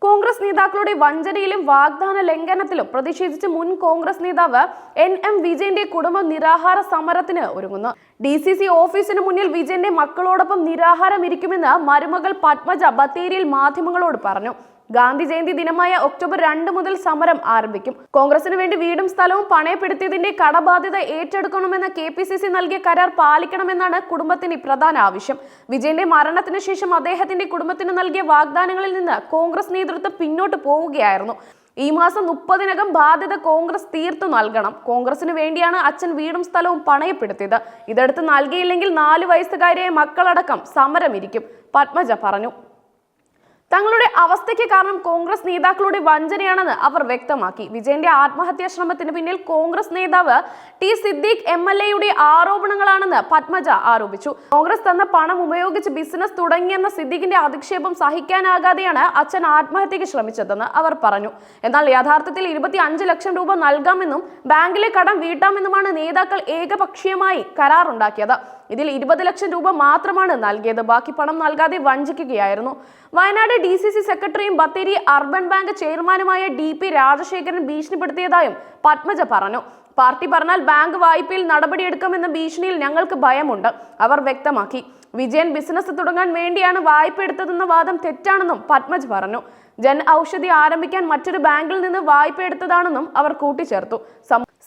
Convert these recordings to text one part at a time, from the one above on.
കോൺഗ്രസ് നേതാക്കളുടെ വഞ്ചനയിലും വാഗ്ദാന ലംഘനത്തിലും പ്രതിഷേധിച്ച് മുൻ കോൺഗ്രസ് നേതാവ് NM വിജയന്റെ കുടുംബം നിരാഹാര സമരത്തിന് ഒരുങ്ങുന്നു. DCC ഓഫീസിന് മുന്നിൽ വിജയന്റെ മക്കളോടൊപ്പം നിരാഹാരം ഇരിക്കുമെന്ന് മരുമകൾ പത്മജ ബത്തേരിയിൽ മാധ്യമങ്ങളോട് പറഞ്ഞു. ഗാന്ധി ജയന്തി ദിനമായ ഒക്ടോബർ 2 മുതൽ സമരം ആരംഭിക്കും. കോൺഗ്രസിന് വേണ്ടി വീടും സ്ഥലവും പണയപ്പെടുത്തിയതിന്റെ കടബാധ്യത ഏറ്റെടുക്കണമെന്ന KPCC നൽകിയ കരാർ പാലിക്കണമെന്നാണ് കുടുംബത്തിന്റെ പ്രധാന ആവശ്യം. വിജയന്റെ മരണത്തിന് ശേഷം അദ്ദേഹത്തിന്റെ കുടുംബത്തിന് നൽകിയ വാഗ്ദാനങ്ങളിൽ നിന്ന് കോൺഗ്രസ് നേതൃത്വം പിന്നോട്ട് പോവുകയായിരുന്നു. ഈ മാസം 30-നകം ബാധ്യത കോൺഗ്രസ് തീർത്തു നൽകണം. കോൺഗ്രസിന് വേണ്ടിയാണ് അച്ഛൻ വീടും സ്ഥലവും പണയപ്പെടുത്തിയത്. ഇതെടുത്ത് നൽകിയില്ലെങ്കിൽ 4 വയസ്സുകാരിയായ മക്കളടക്കം സമരം ഇരിക്കും, പത്മജ പറഞ്ഞു. തങ്ങളുടെ അവസ്ഥയ്ക്ക് കാരണം കോൺഗ്രസ് നേതാക്കളുടെ വഞ്ചനയാണെന്ന് അവർ വ്യക്തമാക്കി. വിജയന്റെ ആത്മഹത്യാ ശ്രമത്തിന് പിന്നിൽ കോൺഗ്രസ് നേതാവ് T സിദ്ദീഖ് MLA ആരോപണങ്ങളാണെന്ന് പത്മജ ആരോപിച്ചു. കോൺഗ്രസ് തന്ന പണം ഉപയോഗിച്ച് ബിസിനസ് തുടങ്ങിയെന്ന സിദ്ദീഖിന്റെ അധിക്ഷേപം സഹിക്കാനാകാതെയാണ് അച്ഛൻ ആത്മഹത്യക്ക് ശ്രമിച്ചതെന്ന് അവർ പറഞ്ഞു. എന്നാൽ യഥാർത്ഥത്തിൽ 25 ലക്ഷം രൂപ നൽകാമെന്നും ബാങ്കിലെ കടം വീട്ടാമെന്നുമാണ് നേതാക്കൾ ഏകപക്ഷീയമായി കരാറുണ്ടാക്കിയത്. ഇതിൽ 20 ലക്ഷം രൂപ മാത്രമാണ് നൽകിയത്. ബാക്കി പണം നൽകാതെ വഞ്ചിക്കുകയായിരുന്നു. വയനാട് DCC സെക്രട്ടറിയും ബത്തേരി അർബൻ ബാങ്ക് ചെയർമാനുമായ DP രാജശേഖരൻ ഭീഷണിപ്പെടുത്തിയതായും പത്മജ പറഞ്ഞു. പാർട്ടി പറഞ്ഞാൽ ബാങ്ക് വായ്പയിൽ നടപടിയെടുക്കുമെന്ന ഭീഷണിയിൽ ഞങ്ങൾക്ക് ഭയമുണ്ട്, അവർ വ്യക്തമാക്കി. വിജയൻ ബിസിനസ് തുടങ്ങാൻ വേണ്ടിയാണ് വായ്പ എടുത്തതെന്ന വാദം തെറ്റാണെന്നും പത്മജ പറഞ്ഞു. ജൻ ഔഷധി ആരംഭിക്കാൻ മറ്റൊരു ബാങ്കിൽ നിന്ന് വായ്പ എടുത്തതാണെന്നും അവർ കൂട്ടിച്ചേർത്തു.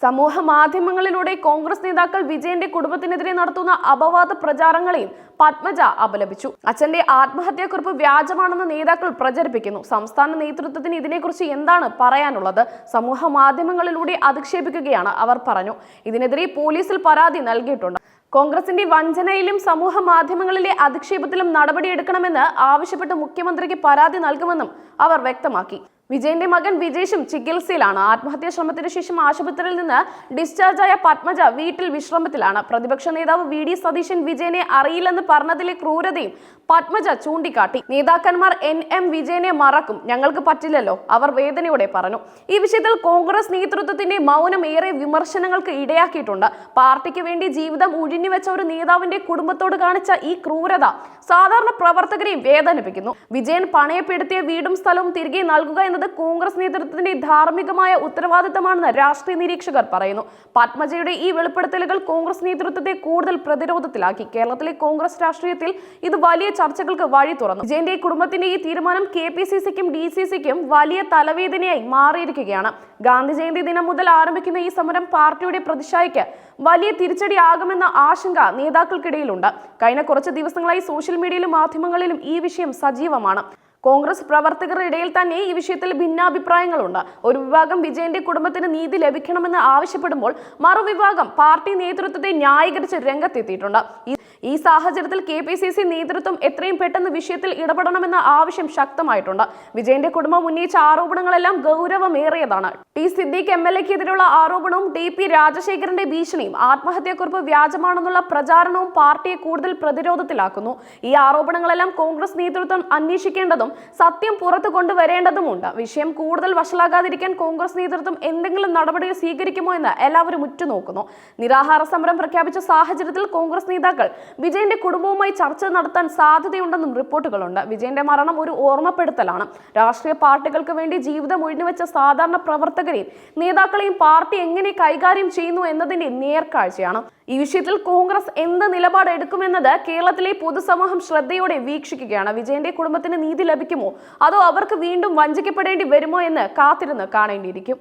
സമൂഹ മാധ്യമങ്ങളിലൂടെ കോൺഗ്രസ് നേതാക്കൾ വിജയന്റെ കുടുംബത്തിനെതിരെ നടത്തുന്ന അപവാദ പ്രചാരങ്ങളെയും പത്മജ അപലപിച്ചു. അച്ഛന്റെ ആത്മഹത്യാക്കുറിപ്പ് വ്യാജമാണെന്ന് നേതാക്കൾ പ്രചരിപ്പിക്കുന്നു. സംസ്ഥാന നേതൃത്വത്തിന് ഇതിനെക്കുറിച്ച് എന്താണ് പറയാനുള്ളത്? സമൂഹ മാധ്യമങ്ങളിലൂടെ അധിക്ഷേപിക്കുകയാണ്, അവർ പറഞ്ഞു. ഇതിനെതിരെ പോലീസിൽ പരാതി നൽകിയിട്ടുണ്ട്. കോൺഗ്രസിന്റെ വഞ്ചനയിലും സമൂഹ മാധ്യമങ്ങളിലെ അധിക്ഷേപത്തിലും നടപടിയെടുക്കണമെന്ന് ആവശ്യപ്പെട്ട് മുഖ്യമന്ത്രിക്ക് പരാതി നൽകുമെന്നും അവർ വ്യക്തമാക്കി. വിജയന്റെ മകൻ വിജേഷും ചികിത്സയിലാണ്. ആത്മഹത്യാ ശ്രമത്തിന് ശേഷം ആശുപത്രിയിൽ നിന്ന് ഡിസ്ചാർജായ പത്മജ വീട്ടിൽ വിശ്രമത്തിലാണ്. പ്രതിപക്ഷ നേതാവ് VD സതീശൻ വിജയനെ അറിയില്ലെന്ന് പറഞ്ഞതിലെ ക്രൂരതയും പത്മജ ചൂണ്ടിക്കാട്ടി. നേതാക്കന്മാർ NM വിജയനെ മറക്കും, ഞങ്ങൾക്ക് പറ്റില്ലല്ലോ, അവർ വേദനയോടെ പറഞ്ഞു. ഈ വിഷയത്തിൽ കോൺഗ്രസ് നേതൃത്വത്തിന്റെ മൗനം ഏറെ വിമർശനങ്ങൾക്ക് ഇടയാക്കിയിട്ടുണ്ട്. പാർട്ടിക്ക് വേണ്ടി ജീവിതം ഉഴിഞ്ഞുവെച്ച ഒരു നേതാവിന്റെ കുടുംബത്തോട് കാണിച്ച ഈ ക്രൂരത സാധാരണ പ്രവർത്തകരെയും വേദനിപ്പിക്കുന്നു. വിജയൻ പണയപ്പെടുത്തിയ വീടും സ്ഥലവും തിരികെ നൽകുക എന്നത് കോൺഗ്രസ് നേതൃത്വത്തിന്റെ ധാർമ്മികമായ ഉത്തരവാദിത്തമാണെന്ന് രാഷ്ട്രീയ നിരീക്ഷകർ പറയുന്നു. പത്മജയുടെ ഈ വെളിപ്പെടുത്തലുകൾ കോൺഗ്രസ് നേതൃത്വത്തെ കൂടുതൽ പ്രതിരോധത്തിലാക്കി. കേരളത്തിലെ കോൺഗ്രസ് രാഷ്ട്രീയത്തിൽ ഇത് വലിയ ചർച്ചകൾക്ക് വഴി തുറന്നു. വിജയന്റെ കുടുംബത്തിന്റെ ഈ തീരുമാനം KPCCക്കും DCCക്കും വലിയ തലവേദനയായി മാറിയിരിക്കുകയാണ്. ഗാന്ധി ജയന്തി ദിനം മുതൽ ആരംഭിക്കുന്ന ഈ സമരം പാർട്ടിയുടെ പ്രതിച്ഛായയ്ക്ക് വലിയ തിരിച്ചടിയാകുമെന്ന ആശങ്ക നേതാക്കൾക്കിടയിലുണ്ട്. കഴിഞ്ഞ കുറച്ച് ദിവസങ്ങളായി സോഷ്യൽ മീഡിയയിലും മാധ്യമങ്ങളിലും ഈ വിഷയം സജീവമാണ്. കോൺഗ്രസ് പ്രവർത്തകരുടെ ഇടയിൽ തന്നെ ഈ വിഷയത്തിൽ ഭിന്നാഭിപ്രായങ്ങളുണ്ട്. ഒരു വിഭാഗം വിജയന്റെ കുടുംബത്തിന് നീതി ലഭിക്കണമെന്ന് ആവശ്യപ്പെടുമ്പോൾ മറുവിഭാഗം പാർട്ടി നേതൃത്വത്തെ ന്യായീകരിച്ച് രംഗത്തെത്തിയിട്ടുണ്ട്. ഈ സാഹചര്യത്തിൽ KPCC നേതൃത്വം എത്രയും പെട്ടെന്ന് വിഷയത്തിൽ ഇടപെടണമെന്ന ആവശ്യം ശക്തമായിട്ടുണ്ട്. വിജയന്റെ കുടുംബം ഉന്നയിച്ച ആരോപണങ്ങളെല്ലാം ഗൗരവമേറിയതാണ്. T സിദ്ദീഖ് MLAക്കെതിരെയുള്ള ആരോപണവും DP രാജശേഖരന്റെ ഭീഷണിയും ആത്മഹത്യാക്കുറിപ്പ് വ്യാജമാണെന്നുള്ള പ്രചാരണവും പാർട്ടിയെ കൂടുതൽ പ്രതിരോധത്തിലാക്കുന്നു. ഈ ആരോപണങ്ങളെല്ലാം കോൺഗ്രസ് നേതൃത്വം അന്വേഷിക്കേണ്ടതും സത്യം പുറത്തു കൊണ്ടുവരേണ്ടതുമുണ്ട്. വിഷയം കൂടുതൽ വഷളാകാതിരിക്കാൻ കോൺഗ്രസ് നേതൃത്വം എന്തെങ്കിലും നടപടികൾ സ്വീകരിക്കുമോ എന്ന് എല്ലാവരും ഉറ്റുനോക്കുന്നു. നിരാഹാര സമരം പ്രഖ്യാപിച്ച സാഹചര്യത്തിൽ കോൺഗ്രസ് നേതാക്കൾ വിജയന്റെ കുടുംബവുമായി ചർച്ച നടത്താൻ സാധ്യതയുണ്ടെന്നും റിപ്പോർട്ടുകളുണ്ട്. വിജയന്റെ മരണം ഒരു ഓർമ്മപ്പെടുത്തലാണ്. രാഷ്ട്രീയ പാർട്ടികൾക്ക് വേണ്ടി ജീവിതം ഒഴിഞ്ഞുവെച്ച സാധാരണ പ്രവർത്തകരെയും നേതാക്കളെയും പാർട്ടി എങ്ങനെ കൈകാര്യം ചെയ്യുന്നു എന്നതിന്റെ നേർക്കാഴ്ചയാണ്. ഈ വിഷയത്തിൽ കോൺഗ്രസ് എന്ത് നിലപാട് എടുക്കുമെന്നത് കേരളത്തിലെ പൊതുസമൂഹം ശ്രദ്ധയോടെ വീക്ഷിക്കുകയാണ്. വിജയന്റെ കുടുംബത്തിന് നീതി ലഭിക്കുമോ അതോ അവർക്ക് വീണ്ടും വഞ്ചിക്കപ്പെടേണ്ടി വരുമോ എന്ന് കാത്തിരുന്ന് കാണേണ്ടിയിരിക്കും.